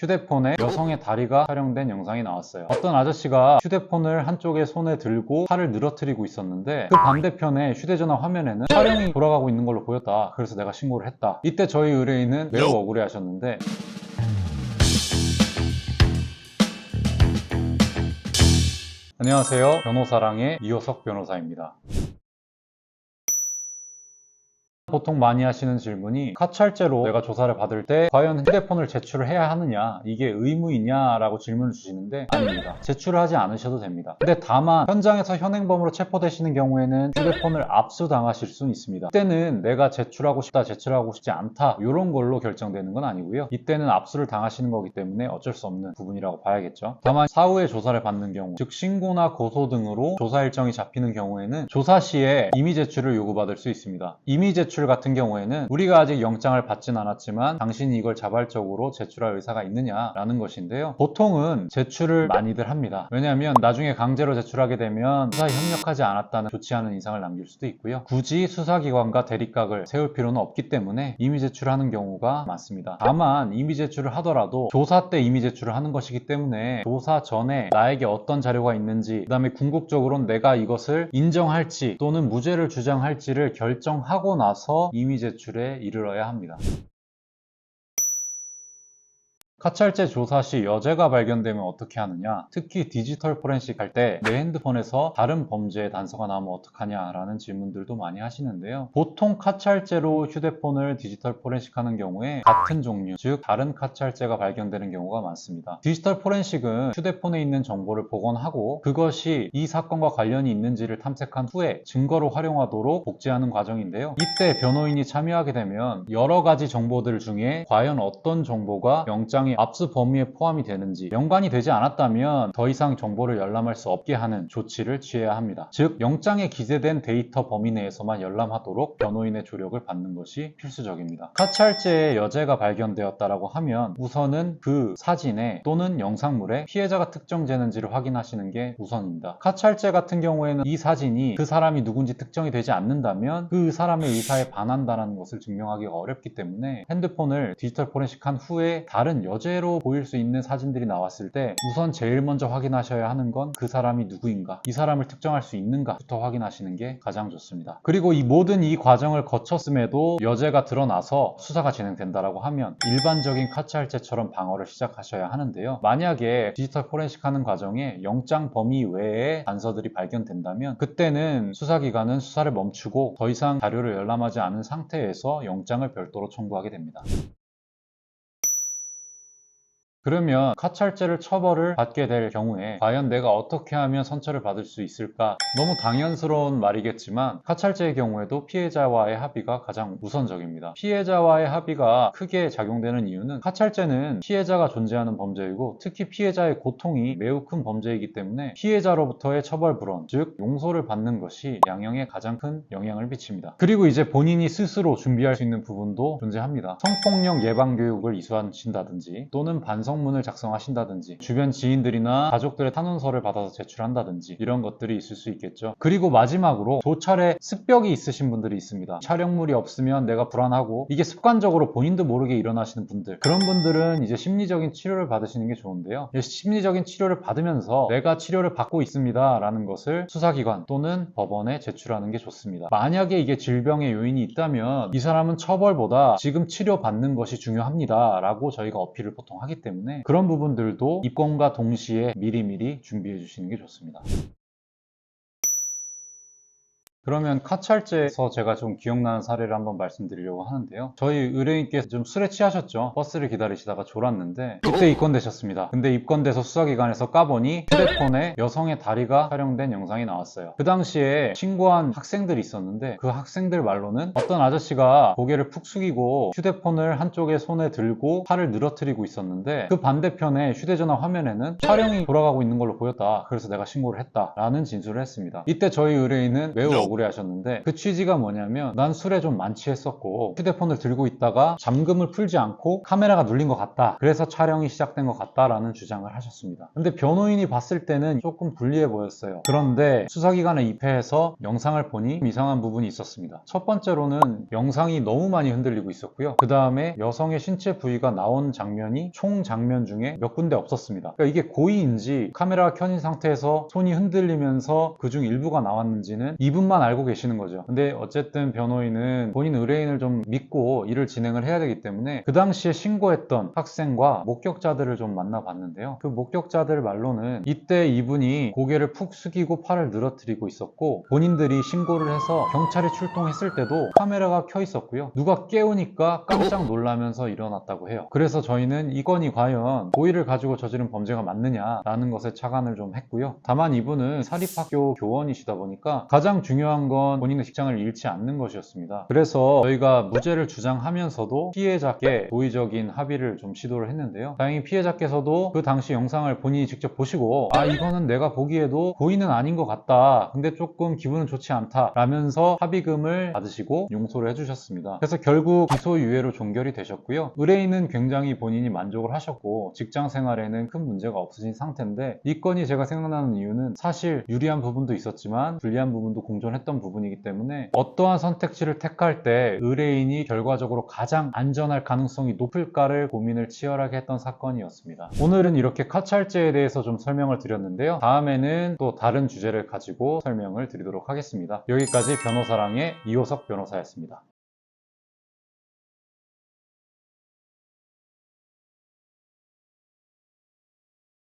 휴대폰에 여성의 다리가 촬영된 영상이 나왔어요. 어떤 아저씨가 휴대폰을 한쪽에 손에 들고 팔을 늘어뜨리고 있었는데 그 반대편에 휴대전화 화면에는 촬영이 돌아가고 있는 걸로 보였다. 그래서 내가 신고를 했다. 이때 저희 의뢰인은 매우 억울해 하셨는데, 안녕하세요. 변호사랑의 이호석 변호사입니다. 보통 많이 하시는 질문이 카찰제로 내가 조사를 받을 때 과연 휴대폰을 제출을 해야 하느냐, 이게 의무이냐 라고 질문을 주시는데 아닙니다. 제출을 하지 않으셔도 됩니다. 근데 다만 현장에서 현행범으로 체포되시는 경우에는 휴대폰을 압수당하실 수는 있습니다. 이때는 내가 제출하고 싶다, 제출하고 싶지 않다 이런 걸로 결정되는 건 아니고요. 이때는 압수를 당하시는 거기 때문에 어쩔 수 없는 부분이라고 봐야겠죠. 다만 사후에 조사를 받는 경우, 즉 신고나 고소 등으로 조사 일정이 잡히는 경우에는 조사 시에 임의 제출을 요구받을 수 있습니다. 임의 제출 같은 경우에는 우리가 아직 영장을 받진 않았지만 당신이 이걸 자발적으로 제출할 의사가 있느냐라는 것인데요. 보통은 제출을 많이들 합니다. 왜냐하면 나중에 강제로 제출하게 되면 수사에 협력하지 않았다는 좋지 않은 인상을 남길 수도 있고요. 굳이 수사기관과 대립각을 세울 필요는 없기 때문에 임의 제출하는 경우가 많습니다. 다만 임의 제출을 하더라도 조사 때 임의 제출을 하는 것이기 때문에 조사 전에 나에게 어떤 자료가 있는지, 그 다음에 궁극적으로는 내가 이것을 인정할지 또는 무죄를 주장할지를 결정하고 나서 임의 제출에 이르러야 합니다. 카찰제 조사 시 여죄가 발견되면 어떻게 하느냐, 특히 디지털 포렌식 할 때 내 핸드폰에서 다른 범죄의 단서가 나오면 어떡하냐 라는 질문들도 많이 하시는데요. 보통 카찰제로 휴대폰을 디지털 포렌식 하는 경우에 같은 종류, 즉 다른 카찰제가 발견되는 경우가 많습니다. 디지털 포렌식은 휴대폰에 있는 정보를 복원하고 그것이 이 사건과 관련이 있는지를 탐색한 후에 증거로 활용하도록 복제하는 과정인데요. 이때 변호인이 참여하게 되면 여러 가지 정보들 중에 과연 어떤 정보가 영장 압수 범위에 포함이 되는지, 연관이 되지 않았다면 더 이상 정보를 열람할 수 없게 하는 조치를 취해야 합니다. 즉 영장에 기재된 데이터 범위 내에서만 열람하도록 변호인의 조력을 받는 것이 필수적입니다. 카찰제에 여죄가 발견되었다라고 하면 우선은 그 사진에 또는 영상물에 피해자가 특정되는지를 확인하시는 게 우선입니다. 카찰제 같은 경우에는 이 사진이 그 사람이 누군지 특정이 되지 않는다면 그 사람의 의사에 반한다는 것을 증명하기가 어렵기 때문에 핸드폰을 디지털 포렌식한 후에 다른 여죄로 보일 수 있는 사진들이 나왔을 때 우선 제일 먼저 확인하셔야 하는 건 그 사람이 누구인가, 이 사람을 특정할 수 있는가부터 확인하시는 게 가장 좋습니다. 그리고 이 모든 이 과정을 거쳤음에도 여죄가 드러나서 수사가 진행된다라고 하면 일반적인 카찰제처럼 방어를 시작하셔야 하는데요. 만약에 디지털 포렌식 하는 과정에 영장 범위 외에 단서들이 발견된다면 그때는 수사기관은 수사를 멈추고 더 이상 자료를 열람하지 않은 상태에서 영장을 별도로 청구하게 됩니다. 그러면 카찰제를 처벌을 받게 될 경우에 과연 내가 어떻게 하면 선처를 받을 수 있을까? 너무 당연스러운 말이겠지만 카찰제의 경우에도 피해자와의 합의가 가장 우선적입니다. 피해자와의 합의가 크게 작용되는 이유는 카찰제는 피해자가 존재하는 범죄이고 특히 피해자의 고통이 매우 큰 범죄이기 때문에 피해자로부터의 처벌 불원, 즉 용서를 받는 것이 양형에 가장 큰 영향을 미칩니다. 그리고 이제 본인이 스스로 준비할 수 있는 부분도 존재합니다. 성폭력 예방 교육을 이수하신다든지 또는 반성문을 작성하신다든지 주변 지인들이나 가족들의 탄원서를 받아서 제출한다든지 이런 것들이 있을 수 있겠죠. 그리고 마지막으로 도찰에 습벽이 있으신 분들이 있습니다. 촬영물이 없으면 내가 불안하고 이게 습관적으로 본인도 모르게 일어나시는 분들, 그런 분들은 이제 심리적인 치료를 받으시는 게 좋은데요. 심리적인 치료를 받으면서 내가 치료를 받고 있습니다 라는 것을 수사기관 또는 법원에 제출하는 게 좋습니다. 만약에 이게 질병의 요인이 있다면 이 사람은 처벌보다 지금 치료받는 것이 중요합니다 라고 저희가 어필을 보통 하기 때문에 그런 부분들도 입건과 동시에 미리미리 준비해 주시는 게 좋습니다. 그러면 카찰제에서 제가 좀 기억나는 사례를 한번 말씀드리려고 하는데요. 저희 의뢰인께서 좀 술에 취하셨죠. 버스를 기다리시다가 졸았는데 그때 입건되셨습니다. 근데 입건돼서 수사기관에서 까보니 휴대폰에 여성의 다리가 촬영된 영상이 나왔어요. 그 당시에 신고한 학생들이 있었는데 그 학생들 말로는 어떤 아저씨가 고개를 푹 숙이고 휴대폰을 한쪽에 손에 들고 팔을 늘어뜨리고 있었는데 그 반대편에 휴대전화 화면에는 촬영이 돌아가고 있는 걸로 보였다. 그래서 내가 신고를 했다 라는 진술을 했습니다. 이때 저희 의뢰인은 매우 억울했습니다. 오래 하셨는데 그 취지가 뭐냐면 난 술에 좀 만취했었고 휴대폰을 들고 있다가 잠금을 풀지 않고 카메라가 눌린 것 같다. 그래서 촬영이 시작된 것 같다라는 주장을 하셨습니다. 근데 변호인이 봤을 때는 조금 불리해 보였어요. 그런데 수사기관에 입회해서 영상을 보니 이상한 부분이 있었습니다. 첫 번째로는 영상이 너무 많이 흔들리고 있었고요. 그 다음에 여성의 신체 부위가 나온 장면이 총 장면 중에 몇 군데 없었습니다. 그러니까 이게 고의인지 카메라가 켜진 상태에서 손이 흔들리면서 그중 일부가 나왔는지는 이분만 알고 계시는 거죠. 근데 어쨌든 변호인은 본인 의뢰인을 좀 믿고 일을 진행을 해야 되기 때문에 그 당시에 신고했던 학생과 목격자들을 좀 만나봤는데요. 그 목격자들 말로는 이때 이분이 고개를 푹 숙이고 팔을 늘어뜨리고 있었고 본인들이 신고를 해서 경찰이 출동했을 때도 카메라가 켜 있었고요. 누가 깨우니까 깜짝 놀라면서 일어났다고 해요. 그래서 저희는 이 건이 과연 고의를 가지고 저지른 범죄가 맞느냐라는 것에 착안을 좀 했고요. 다만 이분은 사립학교 교원이시다 보니까 가장 중요한 건 본인의 직장을 잃지 않는 것이었습니다. 그래서 저희가 무죄를 주장하면서도 피해자께 도의적인 합의를 좀 시도를 했는데요. 다행히 피해자께서도 그 당시 영상을 본인이 직접 보시고 이거는 내가 보기에도 고의는 아닌 것 같다. 근데 조금 기분은 좋지 않다 라면서 합의금을 받으시고 용서를 해주셨습니다. 그래서 결국 기소유예로 종결이 되셨고요. 의뢰인은 굉장히 본인이 만족을 하셨고 직장 생활에는 큰 문제가 없으신 상태인데 이 건이 제가 생각나는 이유는 사실 유리한 부분도 있었지만 불리한 부분도 공존했던 부분이기 때문에 어떠한 선택지를 택할 때 의뢰인이 결과적으로 가장 안전할 가능성이 높을까를 고민을 치열하게 했던 사건이었습니다. 오늘은 이렇게 카찰제에 대해서 좀 설명을 드렸는데요. 다음에는 또 다른 주제를 가지고 설명을 드리도록 하겠습니다. 여기까지 변호사랑의 이호석 변호사였습니다.